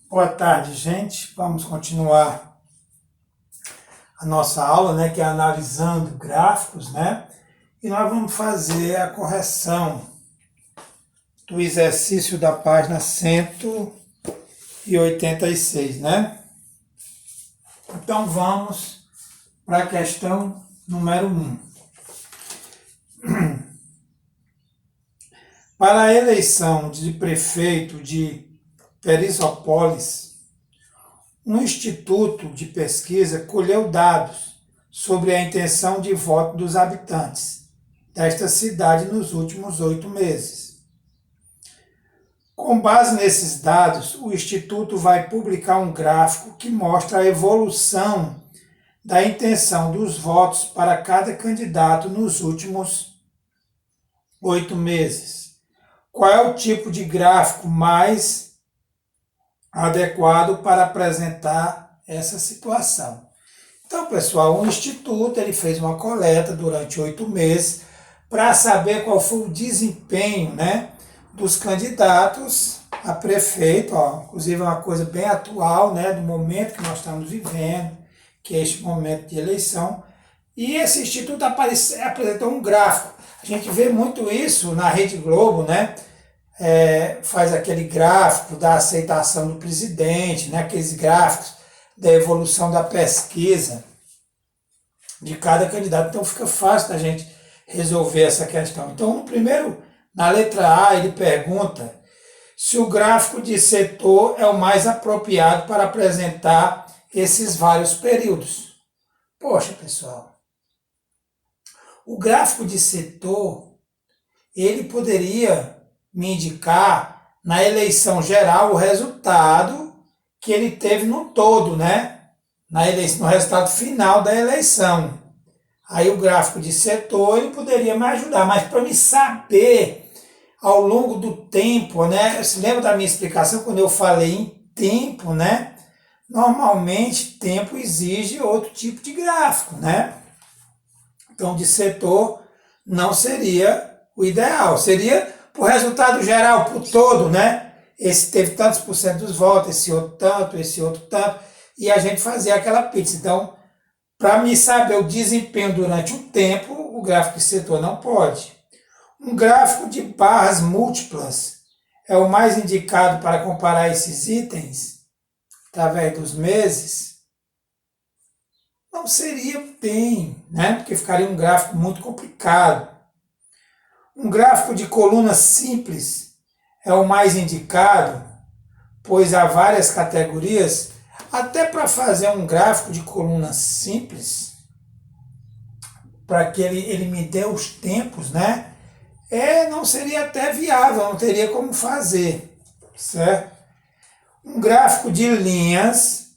Boa tarde, gente. Vamos continuar a nossa aula, né, que é analisando gráficos, né? E nós vamos fazer a correção do exercício da página 186, né? Então vamos para a questão número 1. Para a eleição de prefeito de Perisópolis, um instituto de pesquisa colheu dados sobre a intenção de voto dos habitantes desta cidade nos últimos 8 meses. Com base nesses dados, o instituto vai publicar um gráfico que mostra a evolução da intenção dos votos para cada candidato nos últimos 8 meses. Qual é o tipo de gráfico mais adequado para apresentar essa situação? Então, pessoal, o Instituto ele fez uma coleta durante 8 meses para saber qual foi o desempenho, né, dos candidatos a prefeito, inclusive é uma coisa bem atual, né, do momento que nós estamos vivendo, que é este momento de eleição. E esse Instituto apresentou um gráfico. A gente vê muito isso na Rede Globo, né? Faz aquele gráfico da aceitação do presidente, né? Aqueles gráficos da evolução da pesquisa de cada candidato. Então fica fácil da gente resolver essa questão. Então, primeiro, na letra A, ele pergunta se o gráfico de setor é o mais apropriado para apresentar esses vários períodos. Poxa, pessoal, o gráfico de setor, ele poderia me indicar na eleição geral o resultado que ele teve no todo, né? Na eleição, no resultado final da eleição. Aí o gráfico de setor ele poderia me ajudar, mas para me saber ao longo do tempo, né? Você lembra da minha explicação quando eu falei em tempo, né? Normalmente tempo exige outro tipo de gráfico, né? Então de setor não seria o ideal, seria o resultado geral, por todo, né? Esse teve tantos por cento dos votos, esse outro tanto, e a gente fazia aquela pizza. Então, para me saber o desempenho durante o tempo, o gráfico de setor não pode. Um gráfico de barras múltiplas é o mais indicado para comparar esses itens através dos meses? Não seria bem, né? Porque ficaria um gráfico muito complicado. Um gráfico de coluna simples é o mais indicado, pois há várias categorias. Até para fazer um gráfico de coluna simples, para que ele me dê os tempos, né? Não seria até viável, não teria como fazer, certo? Um gráfico de linhas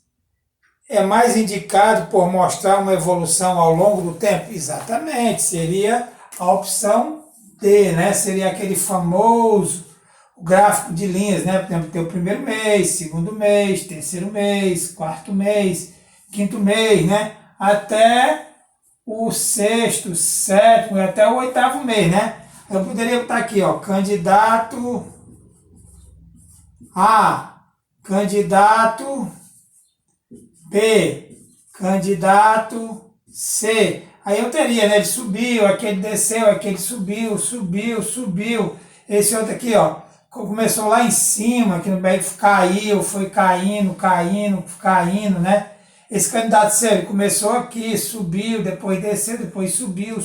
é mais indicado por mostrar uma evolução ao longo do tempo? Exatamente, seria a opção D, né? Seria aquele famoso gráfico de linhas, né? Por exemplo, tem o primeiro mês, segundo mês, terceiro mês, quarto mês, quinto mês, né? Até o sexto, sétimo e até o oitavo mês, né? Eu poderia botar aqui, candidato A, candidato B, candidato C. Aí eu teria, né? Ele subiu, aquele desceu, aquele subiu. Esse outro aqui, começou lá em cima, que no meio caiu, foi caindo, né? Esse candidato C, ele começou aqui, subiu, depois desceu, depois subiu,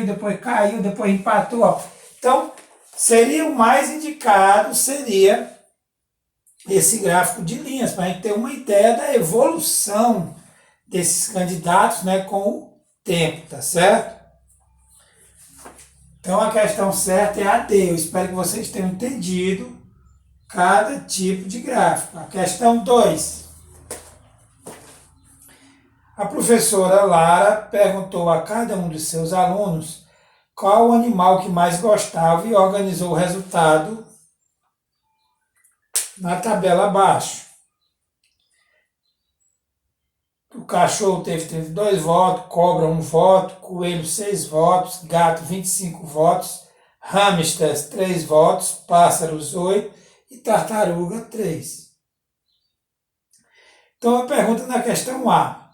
depois caiu, depois empatou, Então, seria o mais indicado, seria esse gráfico de linhas, para a gente ter uma ideia da evolução desses candidatos, né, com o tempo, tá certo? Então a questão certa é a D. Eu espero que vocês tenham entendido cada tipo de gráfico. A questão 2. A professora Lara perguntou a cada um dos seus alunos qual o animal que mais gostava e organizou o resultado na tabela abaixo. O cachorro teve 32 votos, cobra 1 voto, coelho 6 votos, gato 25 votos, hamsters 3 votos, pássaros 8 e tartaruga 3. Então a pergunta na questão A: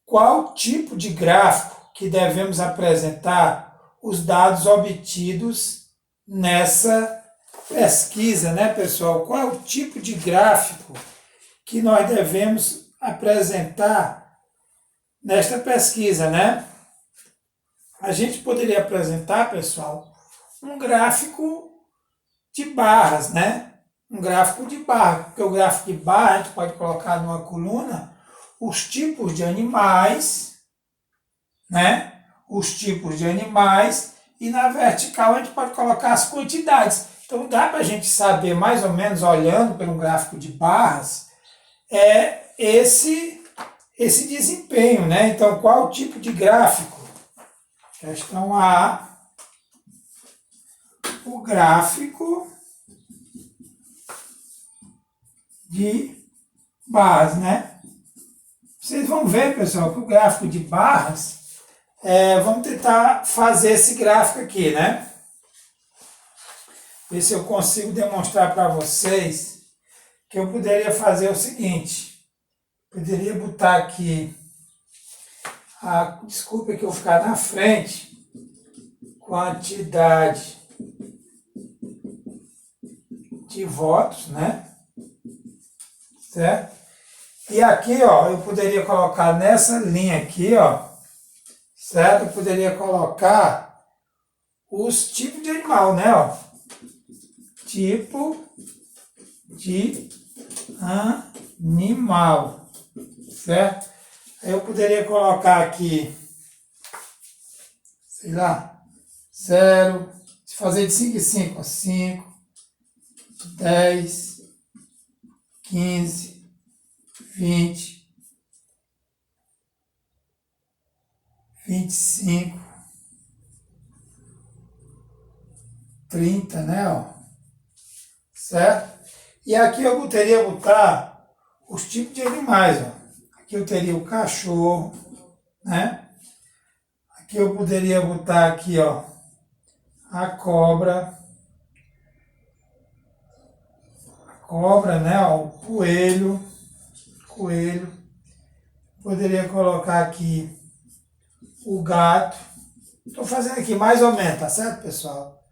qual tipo de gráfico que devemos apresentar os dados obtidos nessa pesquisa, né, pessoal? Qual é o tipo de gráfico que nós devemos apresentar nesta pesquisa, né? A gente poderia apresentar, pessoal, um gráfico de barras, né? Um gráfico de barra, porque o gráfico de barra a gente pode colocar numa coluna os tipos de animais, né? Os tipos de animais, e na vertical a gente pode colocar as quantidades. Então dá para a gente saber mais ou menos, olhando pelo gráfico de barras, esse desempenho, né? Então qual o tipo de gráfico? Questão A, o gráfico de barras, né? Vocês vão ver, pessoal, que o gráfico de barras, vamos tentar fazer esse gráfico aqui, né? Ver se eu consigo demonstrar para vocês que eu poderia fazer o seguinte. Poderia botar aqui, desculpa que eu vou ficar na frente, quantidade de votos, né? Certo? E aqui, ó, eu poderia colocar nessa linha aqui, ó, certo? Eu poderia colocar os tipos de animal, né, ó? Tipo de animal, certo? Eu poderia colocar aqui, sei lá, 0, se fazer de 5 em 5, 5, 10, 15, 20, 25, 30, né, ó, certo? E aqui eu poderia botar os tipos de animais, ó. Aqui eu teria o cachorro, né? Aqui eu poderia botar aqui, ó, a cobra, né, ó, o coelho. Poderia colocar aqui o gato. Estou fazendo aqui mais ou menos, tá certo, pessoal?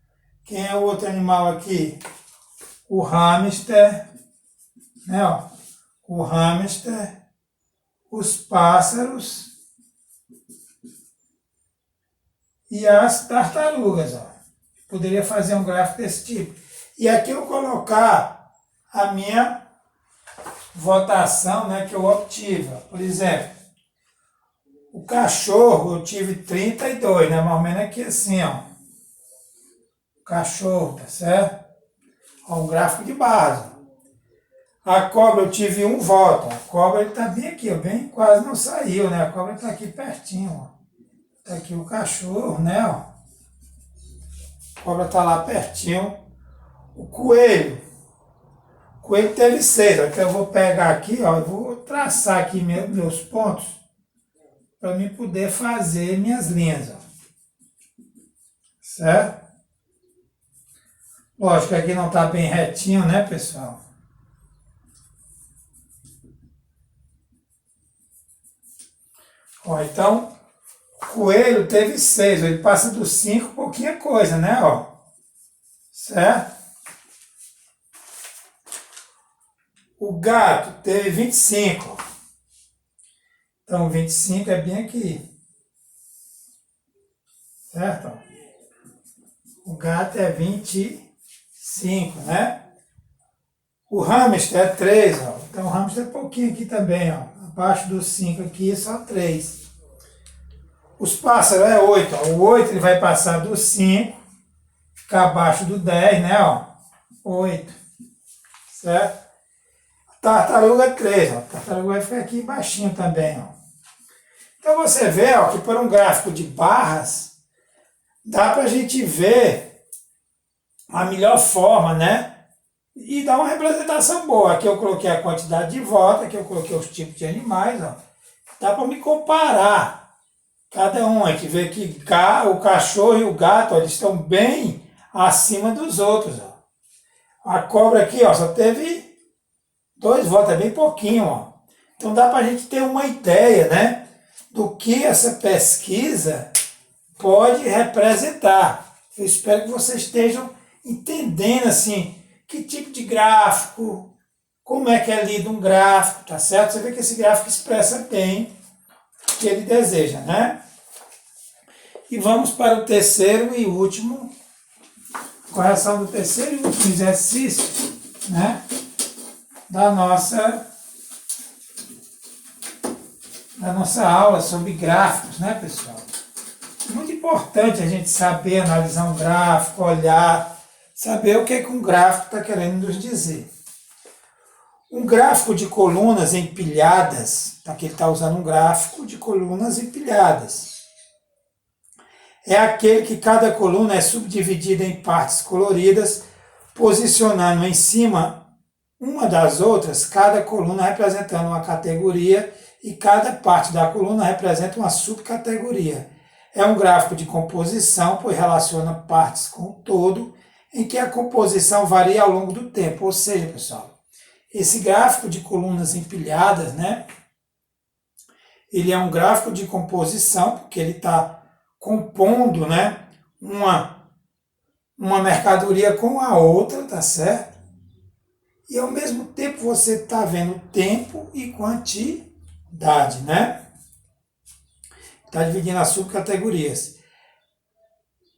Quem é o outro animal aqui? O hamster, né, ó, o hamster, os pássaros e as tartarugas, ó. Poderia fazer um gráfico desse tipo. E aqui eu colocar a minha votação, né, que eu obtive. Por exemplo, o cachorro eu tive 32, né, mais ou menos aqui assim, ó. O cachorro, tá certo? Ó, um gráfico de base. A cobra eu tive 1 voto. A cobra ele tá bem aqui, ó, bem quase não saiu, né? A cobra tá aqui pertinho, ó. Tá aqui o cachorro, né, ó. A cobra tá lá pertinho. O coelho. O coelho teve 6, ó. Então eu vou pegar aqui, ó, eu vou traçar aqui meus pontos para mim poder fazer minhas linhas, ó. Certo? Lógico que aqui não tá bem retinho, né, pessoal? Ó, então, o coelho teve 6, ele passa dos 5, pouquinha coisa, né, ó. Certo? O gato teve 25. Então, 25 é bem aqui. Certo? O gato é 25, né? O hamster é 3, ó. Então, o hamster é pouquinho aqui também, ó. Abaixo dos 5 aqui é só 3. Os pássaros é 8, ó. O 8 ele vai passar dos 5, ficar abaixo do 10, né, ó. 8. Certo? Tartaruga é 3, ó. A tartaruga vai ficar aqui baixinho também, ó. Então você vê, ó, que por um gráfico de barras, dá pra gente ver a melhor forma, né? E dá uma representação boa. Aqui eu coloquei a quantidade de votos, aqui eu coloquei os tipos de animais, ó. Dá pra me comparar cada um. A gente vê que o cachorro e o gato, ó, eles estão bem acima dos outros, ó. A cobra aqui, ó, só teve 2 votos, é bem pouquinho, ó. Então dá para a gente ter uma ideia, né, do que essa pesquisa pode representar. Eu espero que vocês estejam entendendo assim que tipo de gráfico, como é que é lido um gráfico, tá certo? Você vê que esse gráfico expressa bem o que ele deseja, né? E vamos para o terceiro e último, correção do terceiro e último exercício, né? Da nossa aula sobre gráficos, né, pessoal? Muito importante a gente saber analisar um gráfico, olhar, saber o que é que um gráfico está querendo nos dizer. Um gráfico de colunas empilhadas, aqui ele está usando um gráfico de colunas empilhadas. É aquele que cada coluna é subdividida em partes coloridas, posicionando em cima uma das outras, cada coluna representando uma categoria e cada parte da coluna representa uma subcategoria. É um gráfico de composição, pois relaciona partes com o todo, em que a composição varia ao longo do tempo. Ou seja, pessoal, esse gráfico de colunas empilhadas, né? Ele é um gráfico de composição, porque ele está compondo, né, uma mercadoria com a outra, tá certo? E ao mesmo tempo você está vendo tempo e quantidade, né? Está dividindo as subcategorias.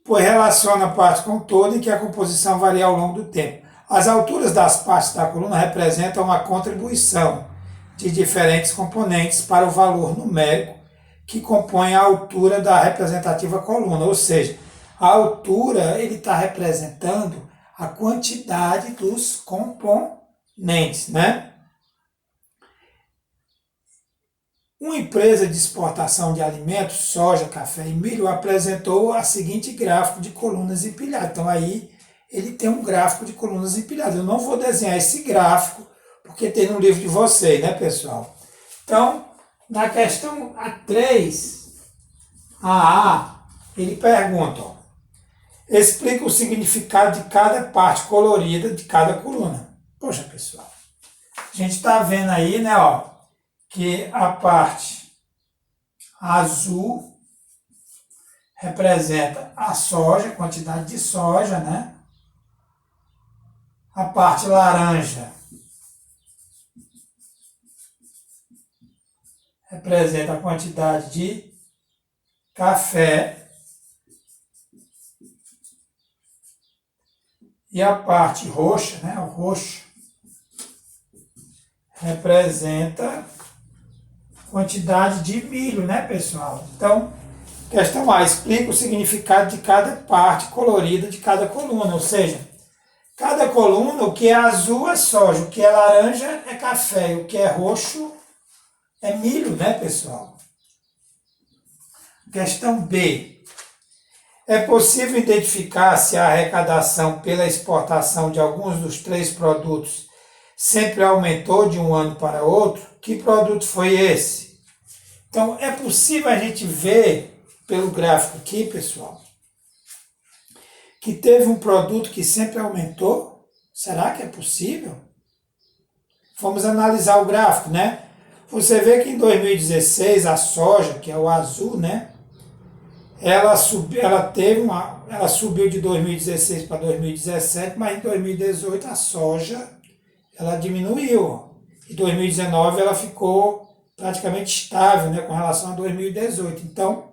Pois relaciona a parte com o todo em que a composição varia ao longo do tempo. As alturas das partes da coluna representam a contribuição de diferentes componentes para o valor numérico que compõe a altura da representativa coluna. Ou seja, a altura ele está representando a quantidade dos componentes, né? Uma empresa de exportação de alimentos, soja, café e milho, apresentou a seguinte gráfico de colunas empilhadas. Então aí ele tem um gráfico de colunas empilhadas. Eu não vou desenhar esse gráfico, porque tem no livro de vocês, né, pessoal? Então, na questão A3, ele pergunta, ó, explica o significado de cada parte colorida de cada coluna. Poxa, pessoal, a gente está vendo aí, né, ó, que a parte azul representa a soja, a quantidade de soja, né? A parte laranja representa a quantidade de café. E a parte roxa, né? O roxo representa quantidade de milho, né, pessoal? Então, questão A, explica o significado de cada parte colorida de cada coluna, ou seja, cada coluna, o que é azul é soja, o que é laranja é café, o que é roxo é milho, né, pessoal? Questão B, é possível identificar se a arrecadação pela exportação de alguns dos três produtos sempre aumentou de um ano para outro? Que produto foi esse? Então, é possível a gente ver, pelo gráfico aqui, pessoal, que teve um produto que sempre aumentou? Será que é possível? Vamos analisar o gráfico, né? Você vê que em 2016 a soja, que é o azul, né? Ela subiu de 2016 para 2017, mas em 2018 a soja ela diminuiu. Em 2019 ela ficou praticamente estável, né, com relação a 2018. Então,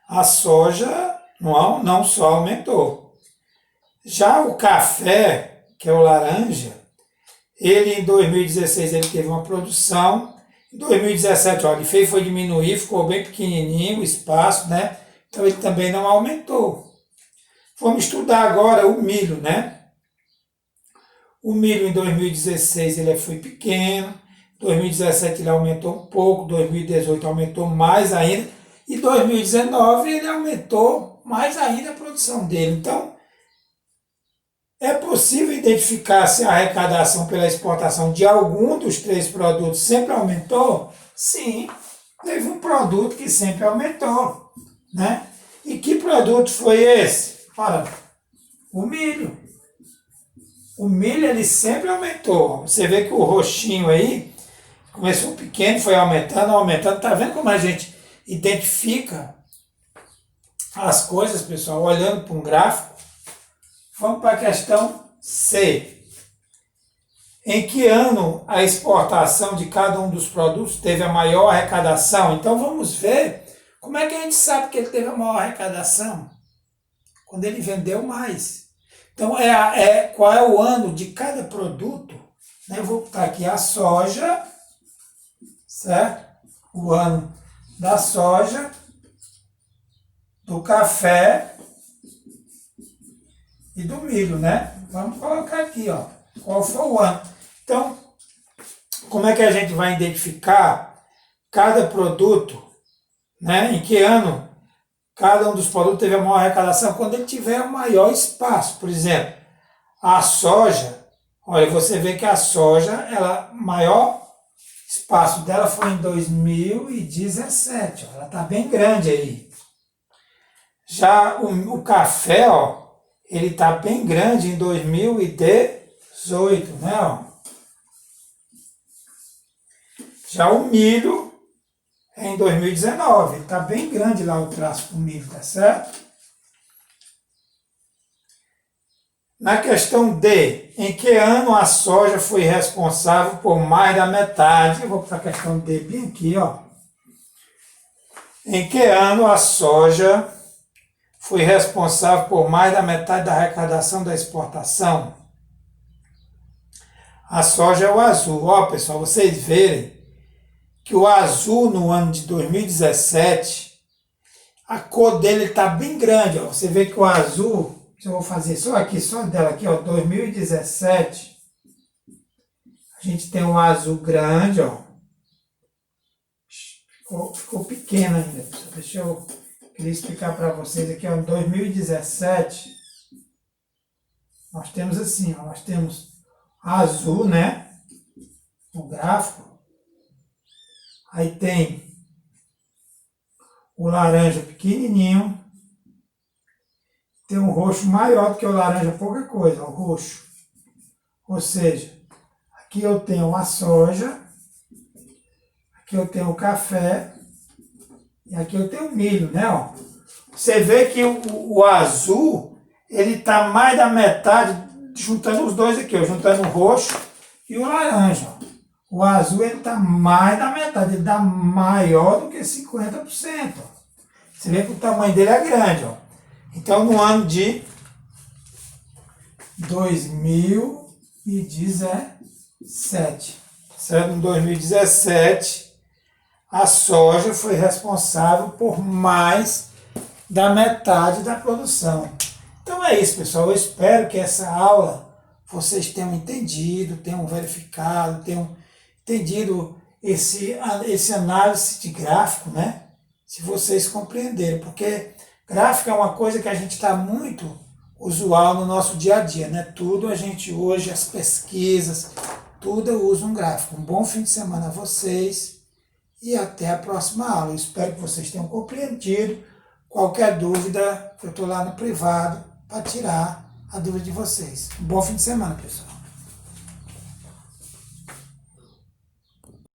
a soja não só aumentou. Já o café, que é o laranja, ele em 2016 ele teve uma produção, em 2017 ó, ele foi diminuir, ficou bem pequenininho o espaço, né? Então ele também não aumentou. Vamos estudar agora o milho, né? O milho em 2016 ele foi pequeno, 2017 ele aumentou um pouco, 2018 aumentou mais ainda, e 2019 ele aumentou mais ainda a produção dele. Então, é possível identificar se a arrecadação pela exportação de algum dos três produtos sempre aumentou? Sim, teve um produto que sempre aumentou, né? E que produto foi esse? Ora, o milho. O milho ele sempre aumentou. Você vê que o roxinho aí, Começou pequeno, foi aumentando, aumentando. Tá vendo como a gente identifica as coisas, pessoal, olhando para um gráfico? Vamos para a questão C. Em que ano a exportação de cada um dos produtos teve a maior arrecadação? Então vamos ver como é que a gente sabe que ele teve a maior arrecadação. Quando ele vendeu mais. Então qual é o ano de cada produto? Eu vou botar aqui a soja, certo? O ano da soja, do café e do milho, né? Vamos colocar aqui, ó, qual foi o ano. Então, como é que a gente vai identificar cada produto, né? Em que ano cada um dos produtos teve a maior arrecadação? Quando ele tiver o maior espaço. Por exemplo, a soja, olha, você vê que a soja, ela, maior espaço dela foi em 2017, ó, ela está bem grande aí. Já o café, ó, ele está bem grande em 2018, né? Ó. Já o milho é em 2019, ele está bem grande lá o traço do milho, tá certo? Na questão D, em que ano a soja foi responsável por mais da metade? Eu vou para a questão D bem aqui, ó. Em que ano a soja foi responsável por mais da metade da arrecadação da exportação? A soja é o azul. Ó, pessoal, vocês verem que o azul no ano de 2017, a cor dele está bem grande. Ó. Você vê que o azul, eu vou fazer só dela aqui, ó, 2017, a gente tem um azul grande, ó. Ficou pequeno ainda. Deixa eu queria explicar para vocês aqui, ó, em 2017, nós temos assim, ó, nós temos azul, né, no gráfico, aí tem o laranja pequenininho, tem um roxo maior do que o laranja, pouca coisa, o roxo, ou seja, aqui eu tenho a soja, aqui eu tenho o café, e aqui eu tenho o milho, né? Ó. Você vê que o azul, ele está mais da metade, juntando os dois aqui, ó, juntando o roxo e o laranja. Ó. O azul, ele está mais da metade, ele está maior do que 50%. Ó. Você vê que o tamanho dele é grande. Ó. Então, no ano de 2017, certo? Em 2017, a soja foi responsável por mais da metade da produção. Então é isso, pessoal. Eu espero que essa aula vocês tenham entendido, tenham verificado, tenham entendido esse análise de gráfico, né? Se vocês compreenderam, porque gráfico é uma coisa que a gente está muito usual no nosso dia a dia, né? Tudo a gente hoje, as pesquisas, tudo eu uso um gráfico. Um bom fim de semana a vocês. E até a próxima aula. Eu espero que vocês tenham compreendido. Qualquer dúvida, eu estou lá no privado para tirar a dúvida de vocês. Um bom fim de semana, pessoal.